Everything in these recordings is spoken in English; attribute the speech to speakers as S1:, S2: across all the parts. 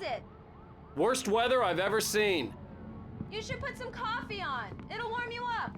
S1: it?
S2: Worst weather I've ever seen.
S1: You should put some coffee on. It'll warm you up.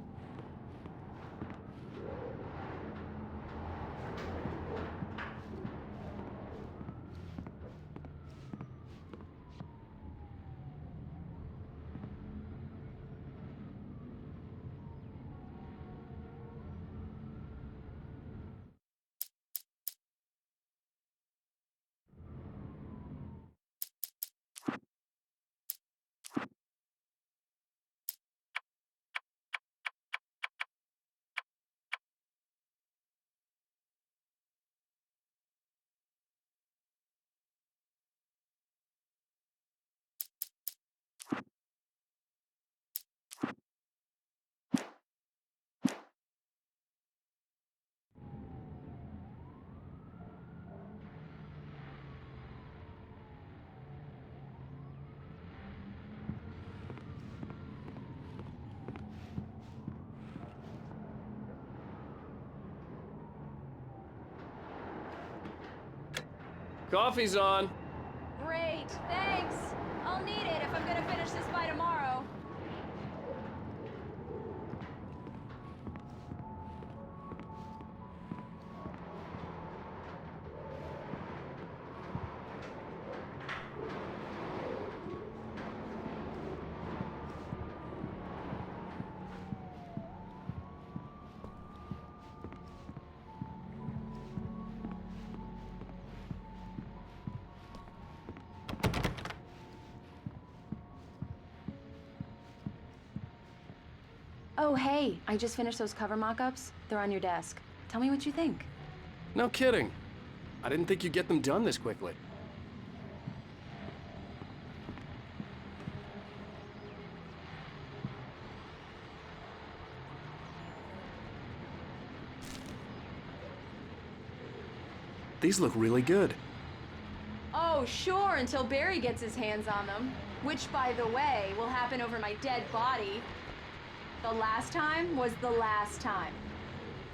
S2: Coffee's on.
S1: Great, thanks. I'll need it if I'm gonna finish this by tomorrow. Oh, hey, I just finished those cover mock-ups. They're on your desk. Tell me what you think.
S2: No kidding. I didn't think you'd get them done this quickly. These look really good.
S1: Oh, sure, until Barry gets his hands on them. Which, by the way, will happen over my dead body. The last time was the last time.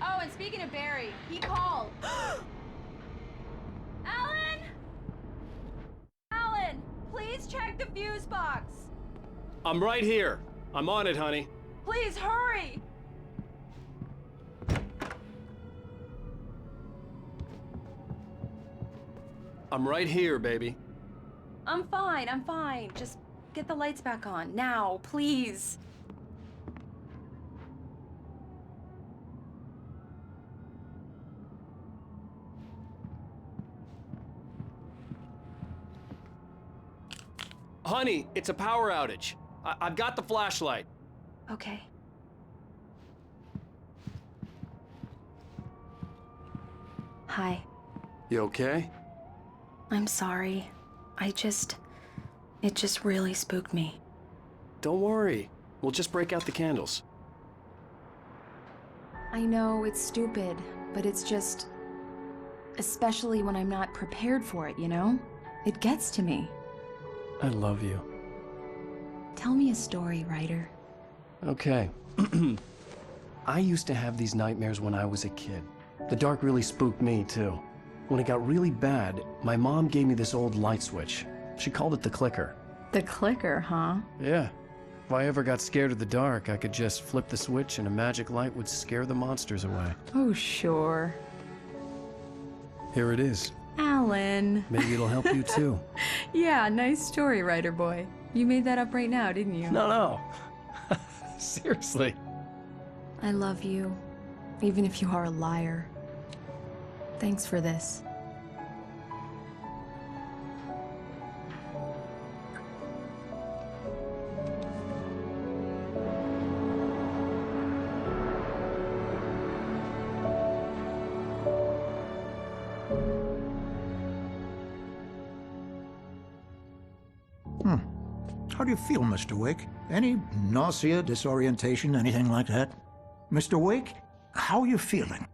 S1: Oh, and speaking of Barry, he called. Alan! Alan, please check the fuse box.
S2: I'm right here. I'm on it, honey.
S1: Please hurry!
S2: I'm right here, baby.
S1: I'm fine, I'm fine. Just get the lights back on. Now, please.
S2: Honey, it's a power outage. I've got the flashlight.
S1: Okay. Hi.
S2: You okay?
S1: I'm sorry. It just really spooked me.
S2: Don't worry. We'll just break out the candles.
S1: I know it's stupid, but it's just... especially when I'm not prepared for it, you know? It gets to me.
S2: I love you.
S1: Tell me a story, writer.
S2: Okay. I used to have these nightmares when I was a kid. The dark really spooked me, too. When it got really bad, my mom gave me this old light switch. She called it the clicker.
S1: The clicker, huh?
S2: Yeah. If I ever got scared of the dark, I could just flip the switch and a magic light would scare the monsters away.
S1: Oh, sure.
S2: Here it is.
S1: Alan.
S2: Maybe it'll help you, too.
S1: Yeah, nice story, writer boy. You made that up right now, didn't you?
S2: No. Seriously.
S1: I love you, even if you are a liar. Thanks for this.
S3: How do you feel, Mr. Wake? Any nausea, disorientation, anything like that? Mr. Wake, how are you feeling?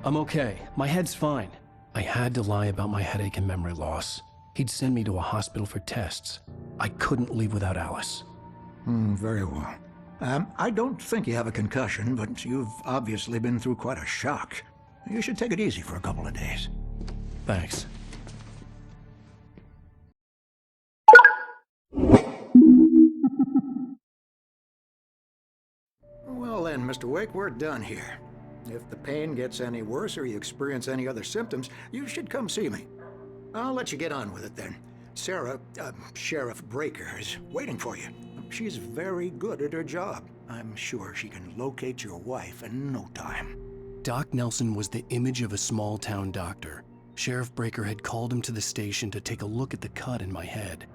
S2: I'm okay. My head's fine. I had to lie about my headache and memory loss. He'd send me to a hospital for tests. I couldn't leave without Alice.
S3: Very well. I don't think you have a concussion, but you've obviously been through quite a shock. You should take it easy for a couple of days.
S2: Thanks.
S3: Well then, Mr. Wake, we're done here. If the pain gets any worse or you experience any other symptoms, you should come see me. I'll let you get on with it then. Sarah, Sheriff Breaker, is waiting for you. She's very good at her job. I'm sure she can locate your wife in no time.
S2: Doc Nelson was the image of a small-town doctor. Sheriff Breaker had called him to the station to take a look at the cut in my head.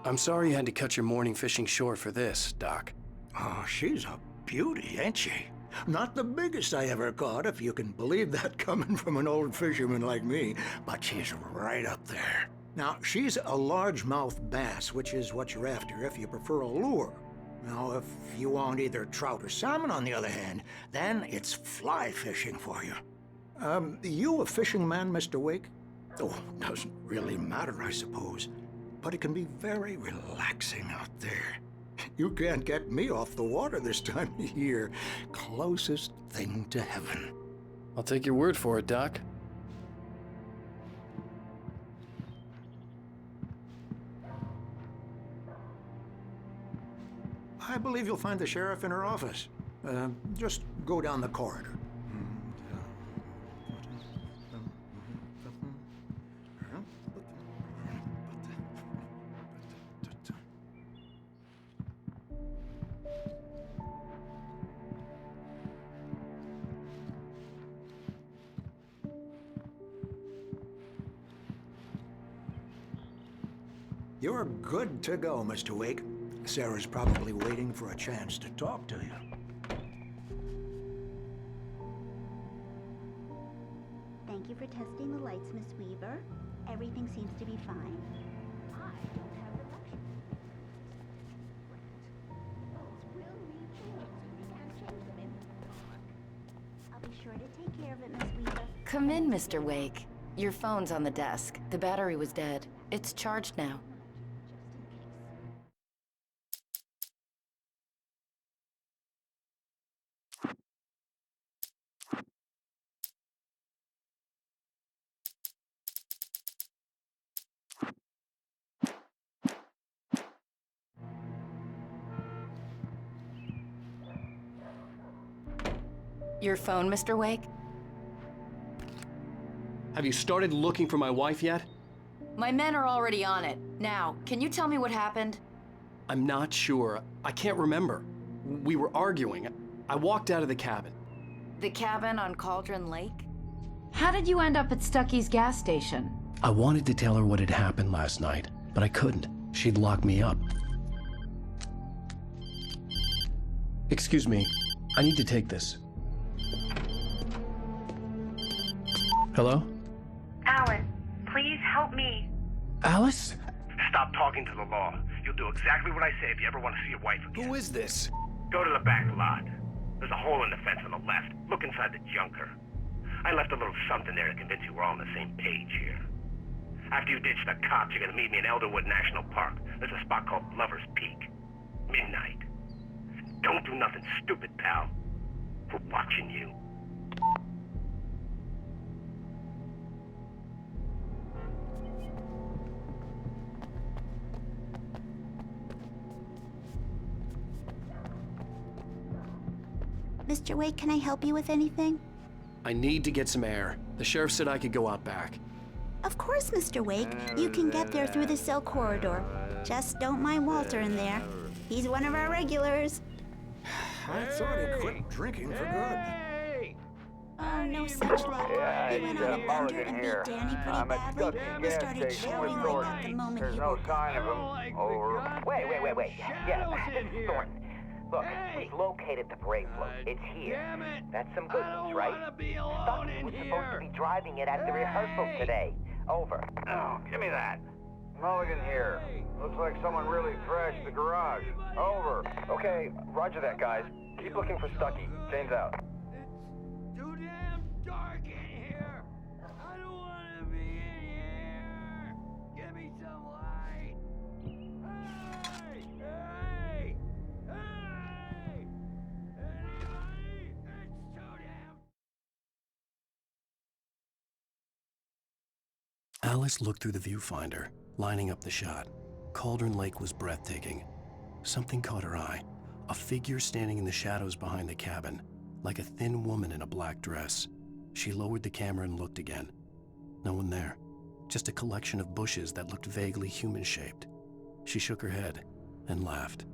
S2: I'm sorry you had to cut your morning fishing short for this, Doc.
S3: Oh, she's a beauty, ain't she? Not the biggest I ever caught, if you can believe that coming from an old fisherman like me, but she's right up there. Now, she's a largemouth bass, which is what you're after if you prefer a lure. Now, if you want either trout or salmon, on the other hand, then it's fly fishing for you. You a fishing man, Mr. Wake? Oh, doesn't really matter, I suppose. But it can be very relaxing out there. You can't get me off the water this time of year. Closest thing to heaven.
S2: I'll take your word for it, Doc.
S3: I believe you'll find the sheriff in her office. Just go down the corridor. You're good to go, Mr. Wake. Sarah's probably waiting for a chance to talk to you.
S4: Thank you for testing the lights, Miss Weaver. Everything seems to be fine. I don't have the luxury. Will need changes, and you can't change them in the dark. I'll be sure to take care of it, Miss Weaver.
S5: Come in, Mr. Wake. Your phone's on the desk. The battery was dead. It's charged now. Your phone, Mr. Wake?
S2: Have you started looking for my wife yet?
S5: My men are already on it. Now, can you tell me what happened?
S2: I'm not sure. I can't remember. We were arguing. I walked out of the cabin.
S5: The cabin on Cauldron Lake?
S1: How did you end up at Stucky's gas station?
S2: I wanted to tell her what had happened last night, but I couldn't. She'd lock me up. Excuse me. I need to take this. Hello?
S6: Alan, please help me.
S2: Alice?
S6: Stop talking to the law. You'll do exactly what I say if you ever want to see your wife again.
S2: Who is this?
S6: Go to the back lot. There's a hole in the fence on the left. Look inside the junker. I left a little something there to convince you we're all on the same page here. After you ditch the cops, you're gonna meet me in Elderwood National Park. There's a spot called Lover's Peak. Midnight. Don't do nothing stupid, pal. We're watching you.
S4: Mr. Wake, can I help you with anything?
S2: I need to get some air. The sheriff said I could go out back.
S4: Of course, Mr. Wake. You can get there through the cell corridor. Just don't mind Walter in there. He's one of our regulars.
S3: I thought he quit drinking for good.
S4: Oh, no such luck. He went on a bender and beat Danny pretty badly. He started shouting like that the moment he woke up.
S7: Sign of him. Over. Wait. Yeah, this is Thornton. Look, we've located the brake float. It's here. That's some good news, right? Stucky was supposed to be driving it at the rehearsal today. Over.
S8: Oh, give me that. Mulligan here. Looks like someone really trashed the garage. Over.
S7: Okay, roger that, guys. Keep looking for Stucky. Jane's out.
S9: It's too damn dark in here. I don't want to be in here. Give me some light. Hey! Hey! Hey!
S2: Alice looked through the viewfinder, lining up the shot. Cauldron Lake was breathtaking. Something caught her eye. A figure standing in the shadows behind the cabin, like a thin woman in a black dress. She lowered the camera and looked again. No one there. Just a collection of bushes that looked vaguely human-shaped. She shook her head and laughed.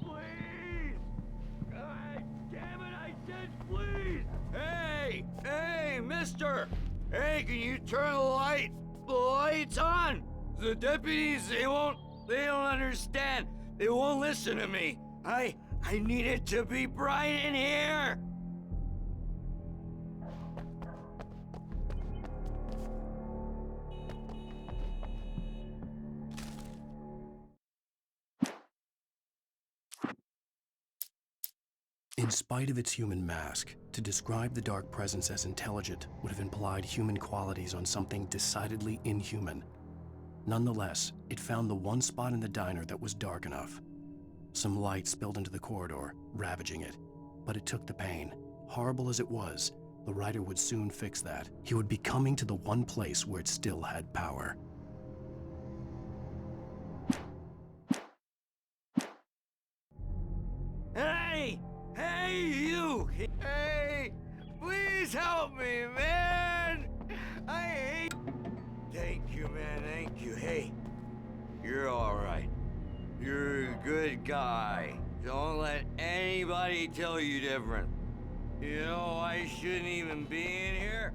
S9: Please! God damn it, I said please! Hey! Hey, mister! Hey, can you turn the lights on? The deputies, they don't understand. They won't listen to me. I need it to be bright in here!
S2: In spite of its human mask, to describe the dark presence as intelligent would have implied human qualities on something decidedly inhuman. Nonetheless, it found the one spot in the diner that was dark enough. Some light spilled into the corridor, ravaging it. But it took the pain. Horrible as it was, the writer would soon fix that. He would be coming to the one place where it still had power.
S9: Hey! Hey, you! Hey! Please help me, man! I hate... Thank you, man, thank you. Hey, you're alright. You're a good guy. Don't let anybody tell you different. You know, I shouldn't even be in here.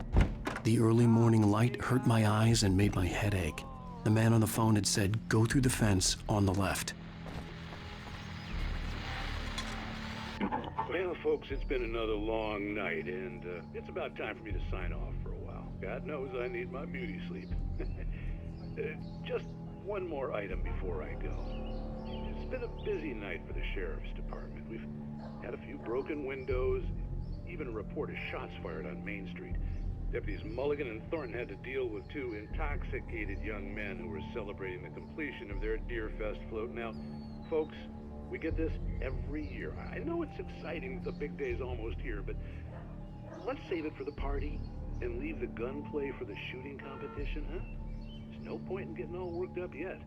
S2: The early morning light hurt my eyes and made my head ache. The man on the phone had said, "Go through the fence on the left."
S10: Well, folks, it's been another long night, and it's about time for me to sign off for a while. God knows I need my beauty sleep. Just one more item before I go. It's been a busy night for the Sheriff's Department. We've had a few broken windows, even a report of shots fired on Main Street. Deputies Mulligan and Thornton had to deal with two intoxicated young men who were celebrating the completion of their Deer Fest float. Now, folks, we get this every year. I know it's exciting that the big day's almost here, but let's save it for the party and leave the gunplay for the shooting competition, huh? There's no point in getting all worked up yet.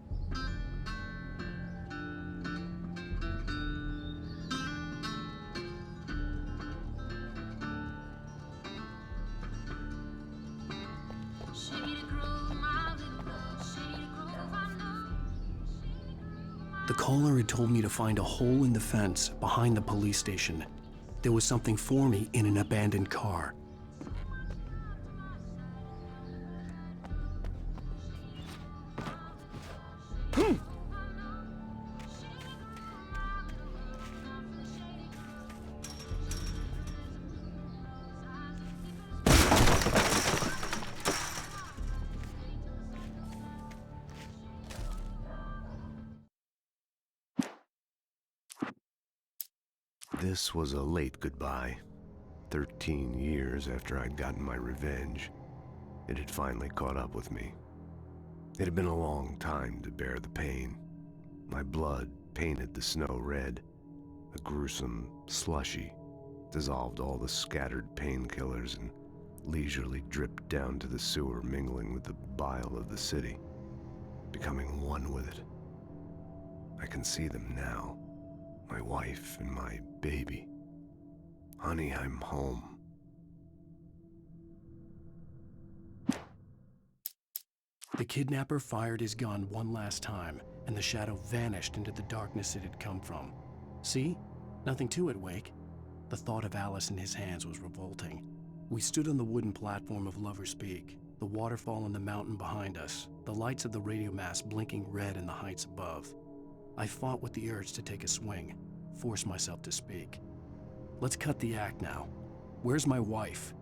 S2: The caller had told me to find a hole in the fence behind the police station. There was something for me in an abandoned car.
S11: This was a late goodbye. 13 years after I'd gotten my revenge, it had finally caught up with me. It had been a long time to bear the pain. My blood painted the snow red. A gruesome slushy dissolved all the scattered painkillers and leisurely dripped down to the sewer, mingling with the bile of the city, becoming one with it. I can see them now. My wife and my baby. Honey, I'm home.
S2: The kidnapper fired his gun one last time, and the shadow vanished into the darkness it had come from. See? Nothing to it, Wake. The thought of Alice in his hands was revolting. We stood on the wooden platform of Lover's Peak, the waterfall on the mountain behind us, the lights of the radio mast blinking red in the heights above. I fought with the urge to take a swing, force myself to speak. Let's cut the act now. Where's my wife?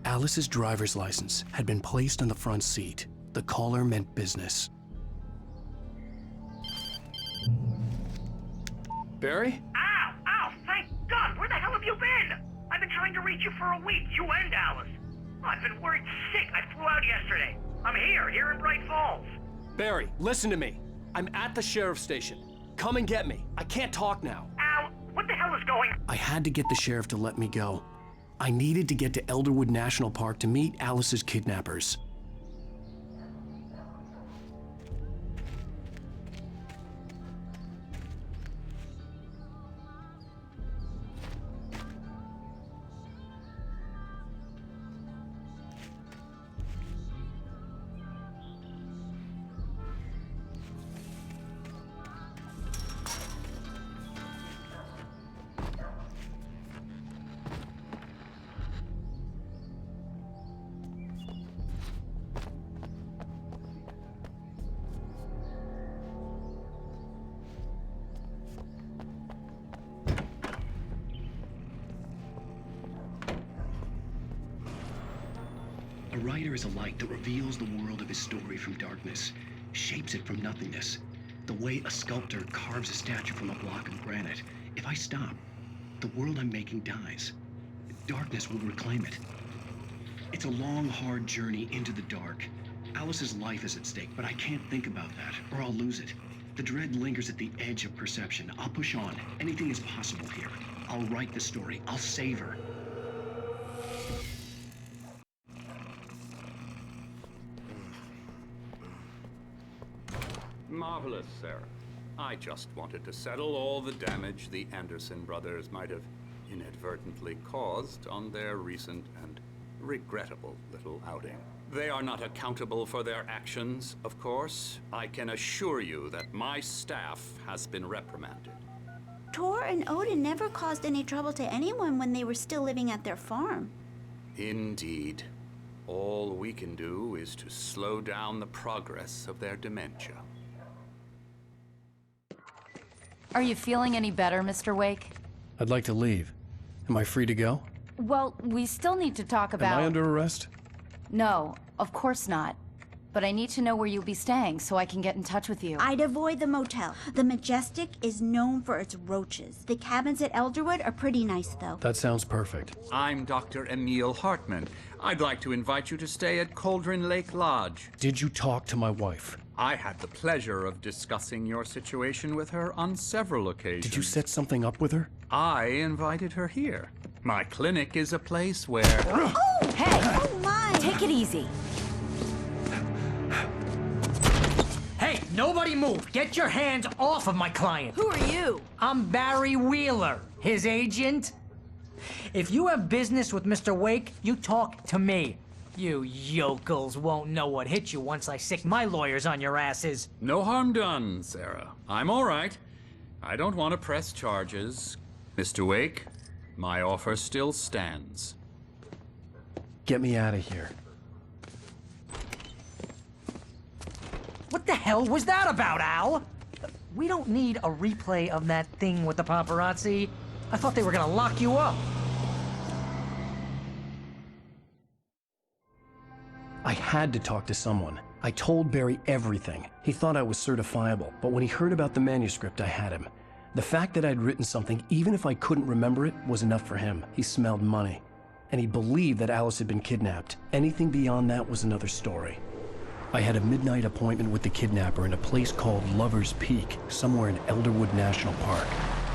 S2: Alice's driver's license had been placed on the front seat. The caller meant business. Barry?
S6: Ow! Ow! Thank God! Where the hell have you been? I've been trying to reach you for a week, you and Alice. Oh, I've been worried sick. I flew out yesterday. I'm here in Bright Falls.
S2: Barry, listen to me. I'm at the sheriff's station. Come and get me. I can't talk now.
S6: Al, what the hell is going on?
S2: I had to get the sheriff to let me go. I needed to get to Elderwood National Park to meet Alice's kidnappers.
S12: A writer is a light that reveals the world of his story from darkness, shapes it from nothingness. The way a sculptor carves a statue from a block of granite. If I stop, the world I'm making dies. Darkness will reclaim it. It's a long, hard journey into the dark. Alice's life is at stake, but I can't think about that, or I'll lose it. The dread lingers at the edge of perception. I'll push on. Anything is possible here. I'll write the story. I'll save her.
S10: Marvelous, Sarah. I just wanted to settle all the damage the Anderson brothers might have inadvertently caused on their recent and regrettable little outing. They are not accountable for their actions, of course. I can assure you that my staff has been reprimanded.
S4: Tor and Odin never caused any trouble to anyone when they were still living at their farm.
S10: Indeed. All we can do is to slow down the progress of their dementia.
S5: Are you feeling any better, Mr. Wake?
S2: I'd like to leave. Am I free to go?
S5: Well, we still need to talk about...
S2: Am I under arrest?
S5: No, of course not. But I need to know where you'll be staying so I can get in touch with you.
S4: I'd avoid the motel. The Majestic is known for its roaches. The cabins at Elderwood are pretty nice, though.
S2: That sounds perfect.
S13: I'm Dr. Emil Hartman. I'd like to invite you to stay at Cauldron Lake Lodge.
S2: Did you talk to my wife?
S13: I had the pleasure of discussing your situation with her on several occasions.
S2: Did you set something up with her?
S13: I invited her here. My clinic is a place where...
S4: Oh!
S5: Hey!
S4: Oh, my!
S5: Take it easy.
S14: Hey, nobody move! Get your hands off of my client!
S1: Who are you?
S14: I'm Barry Wheeler, his agent. If you have business with Mr. Wake, you talk to me. You yokels won't know what hit you once I sick my lawyers on your asses.
S13: No harm done, Sarah. I'm all right. I don't want to press charges. Mr. Wake, my offer still stands.
S2: Get me out of here.
S14: What the hell was that about, Al? We don't need a replay of that thing with the paparazzi. I thought they were gonna lock you up.
S2: I had to talk to someone. I told Barry everything. He thought I was certifiable, but when he heard about the manuscript, I had him. The fact that I'd written something, even if I couldn't remember it, was enough for him. He smelled money. And he believed that Alice had been kidnapped. Anything beyond that was another story. I had a midnight appointment with the kidnapper in a place called Lover's Peak, somewhere in Elderwood National Park.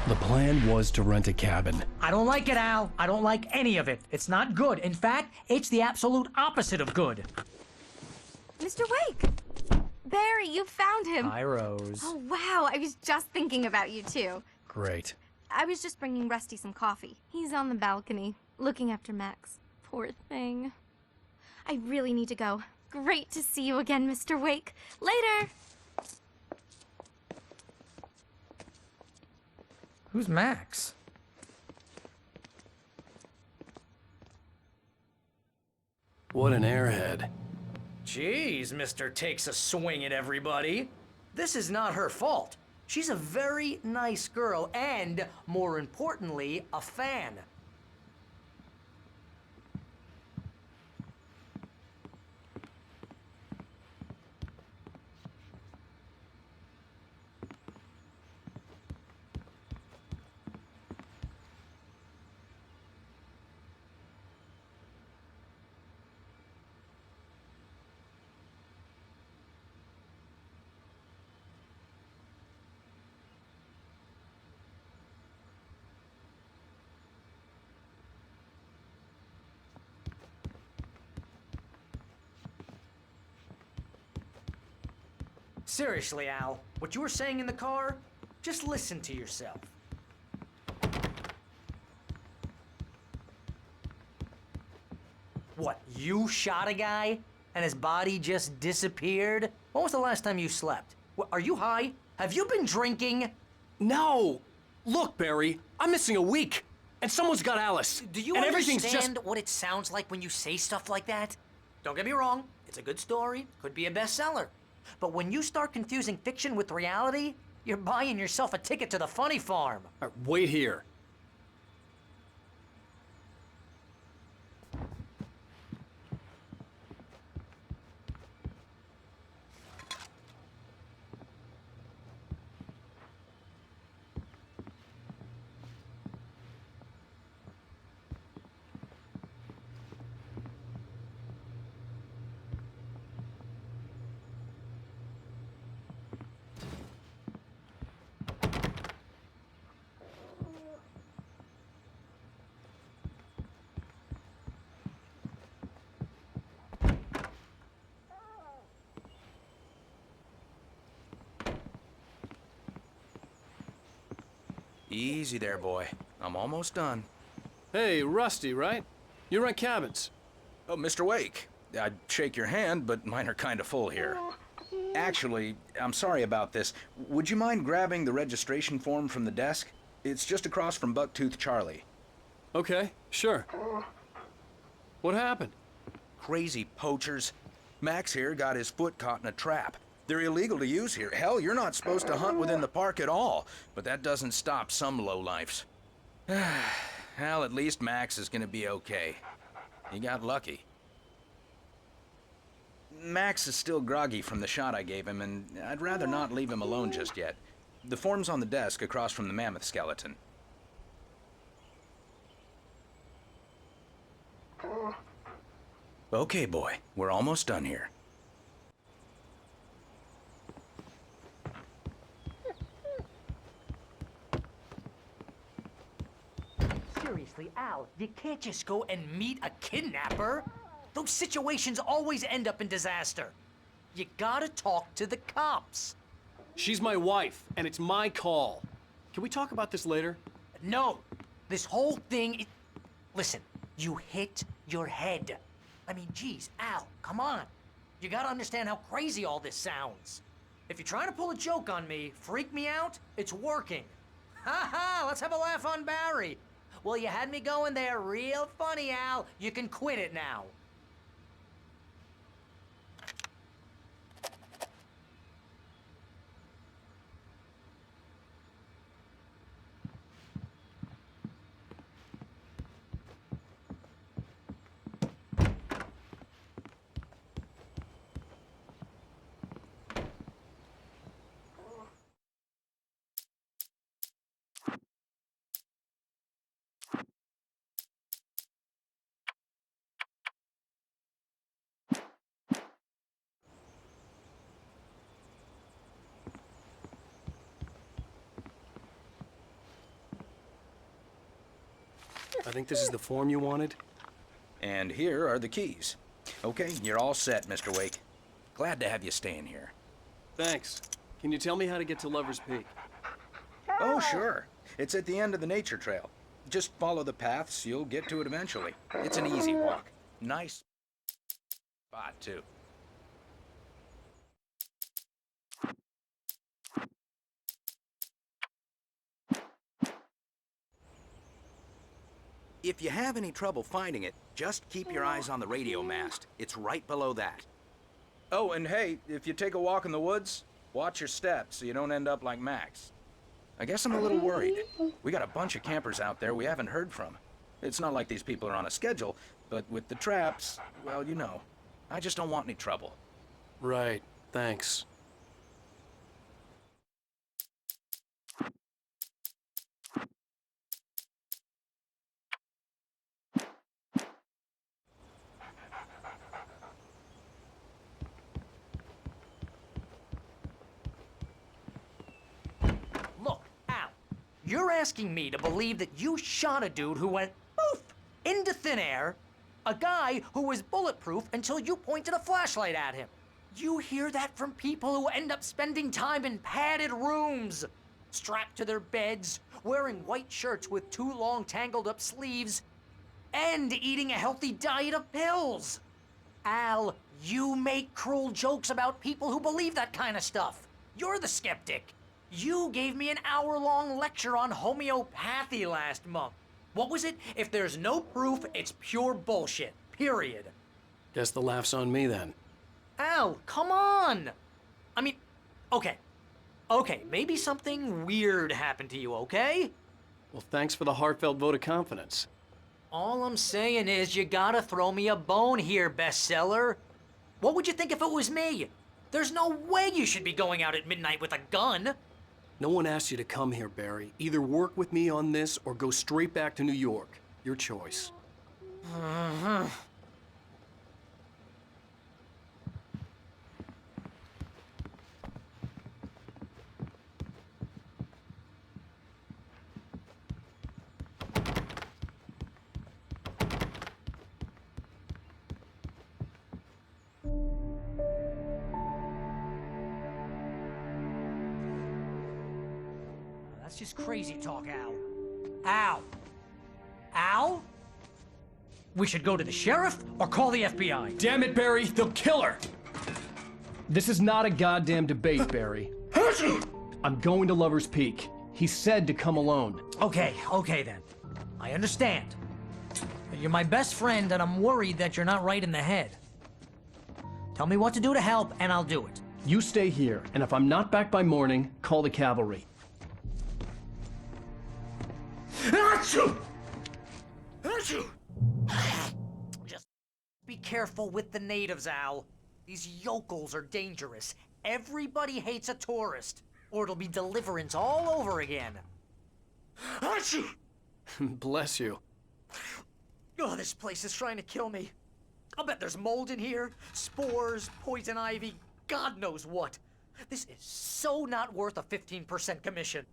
S2: The plan was to rent a cabin.
S14: I don't like it, Al. I don't like any of it. It's not good. In fact, it's the absolute opposite of good.
S15: Mr. Wake! Barry, you found him!
S14: Hi, Rose.
S15: Oh, wow. I was just thinking about you, too.
S2: Great.
S15: I was just bringing Rusty some coffee. He's on the balcony, looking after Max. Poor thing. I really need to go. Great to see you again, Mr. Wake. Later!
S14: Who's Max?
S2: What an airhead.
S16: Jeez, Mr. Takes a swing at everybody. This is not her fault. She's a very nice girl and, more importantly, a fan. Seriously, Al, what you were saying in the car, just listen to yourself. What, you shot a guy and his body just disappeared? When was the last time you slept? Are you high? Have you been drinking?
S2: No! Look, Barry, I'm missing a week, and someone's got Alice.
S16: Do you
S2: and
S16: understand what it sounds like when you say stuff like that? Don't get me wrong, it's a good story, could be a bestseller. But when you start confusing fiction with reality, you're buying yourself a ticket to the funny farm.
S2: Wait here.
S17: Easy there, boy. I'm almost done.
S2: Hey, Rusty, right? You rent cabins.
S17: Oh, Mr. Wake. I'd shake your hand, but mine are kind of full here. Actually, I'm sorry about this. Would you mind grabbing the registration form from the desk? It's just across from Bucktooth Charlie.
S2: Okay, sure. What happened?
S17: Crazy poachers. Max here got his foot caught in a trap. They're illegal to use here. Hell, you're not supposed to hunt within the park at all. But that doesn't stop some lowlifes. Hell, at least Max is gonna be okay. He got lucky. Max is still groggy from the shot I gave him, and I'd rather not leave him alone just yet. The form's on the desk across from the mammoth skeleton. Okay, boy. We're almost done here.
S16: Seriously, Al, you can't just go and meet a kidnapper. Those situations always end up in disaster. You gotta talk to the cops.
S2: She's my wife, and it's my call. Can we talk about this later?
S16: No. This whole thing Listen, you hit your head. I mean, geez, Al, come on. You gotta understand how crazy all this sounds. If you're trying to pull a joke on me, freak me out, it's working. Ha ha, let's have a laugh on Barry. Well, you had me going there real funny, Al. You can quit it now.
S2: I think this is the form you wanted.
S17: And here are the keys. Okay, you're all set, Mr. Wake. Glad to have you staying here.
S2: Thanks. Can you tell me how to get to Lover's Peak?
S17: Oh, sure. It's at the end of the nature trail. Just follow the paths, you'll get to it eventually. It's an easy walk. Nice spot, too. If you have any trouble finding it, just keep your eyes on the radio mast. It's right below that. Oh, and hey, if you take a walk in the woods, watch your steps so you don't end up like Max. I guess I'm a little worried. We got a bunch of campers out there we haven't heard from. It's not like these people are on a schedule, but with the traps, well, you know. I just don't want any trouble.
S2: Right, thanks.
S16: You're asking me to believe that you shot a dude who went poof into thin air, a guy who was bulletproof until you pointed a flashlight at him. You hear that from people who end up spending time in padded rooms, strapped to their beds, wearing white shirts with too long tangled up sleeves, and eating a healthy diet of pills. Al, you make cruel jokes about people who believe that kind of stuff. You're the skeptic. You gave me an hour-long lecture on homeopathy last month. What was it? If there's no proof, it's pure bullshit. Period.
S2: Guess the laugh's on me then.
S16: Al, come on! I mean, okay. Okay, maybe something weird happened to you, okay?
S2: Well, thanks for the heartfelt vote of confidence.
S16: All I'm saying is you gotta throw me a bone here, bestseller. What would you think if it was me? There's no way you should be going out at midnight with a gun.
S2: No one asked you to come here, Barry. Either work with me on this or go straight back to New York. Your choice.
S14: That's just crazy talk, Al. Al! Al? We should go to the sheriff or call the FBI.
S2: Damn it, Barry, they'll kill her! This is not a goddamn debate, Barry. I'm going to Lover's Peak. He said to come alone.
S14: Okay then. I understand. You're my best friend, and I'm worried that you're not right in the head. Tell me what to do to help, and I'll do it.
S2: You stay here, and if I'm not back by morning, call the cavalry.
S16: Just be careful with the natives, Al. These yokels are dangerous. Everybody hates a tourist, or it'll be Deliverance all over again.
S2: Bless you.
S16: Oh, this place is trying to kill me. I'll bet there's mold in here, spores, poison ivy, God knows what. This is so not worth a 15% commission.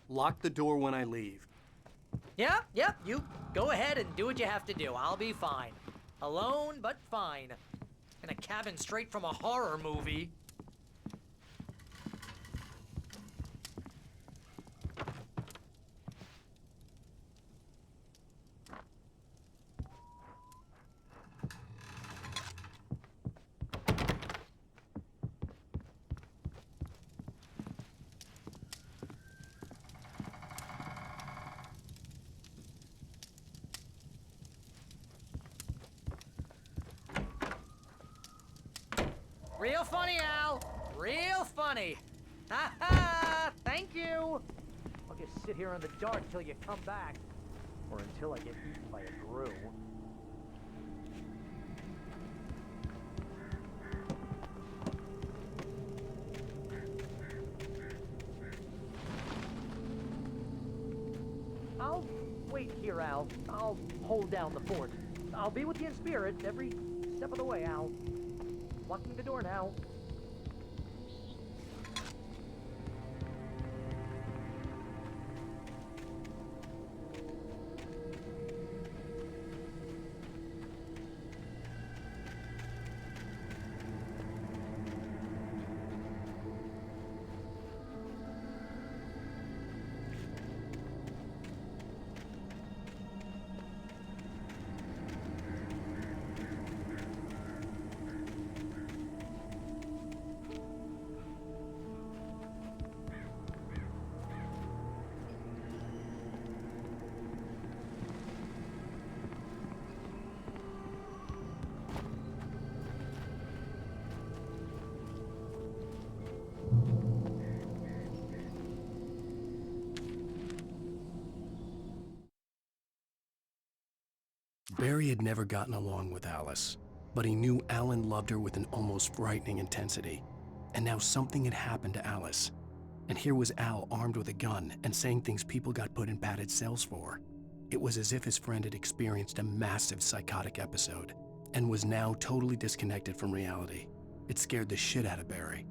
S2: Lock the door when I leave.
S16: Yep, you go ahead and do what you have to do. I'll be fine. Alone, but fine. In a cabin straight from a horror movie. Real funny, Al. Real funny. Ha ha! Thank you. I'll just sit here in the dark till you come back. Or until I get eaten by a grue. I'll wait here, Al. I'll hold down the fort. I'll be with you in spirit every step of the way, Al. Locking the door now.
S2: Barry had never gotten along with Alice, but he knew Alan loved her with an almost frightening intensity. And now something had happened to Alice. And here was Al armed with a gun and saying things people got put in padded cells for. It was as if his friend had experienced a massive psychotic episode and was now totally disconnected from reality. It scared the shit out of Barry.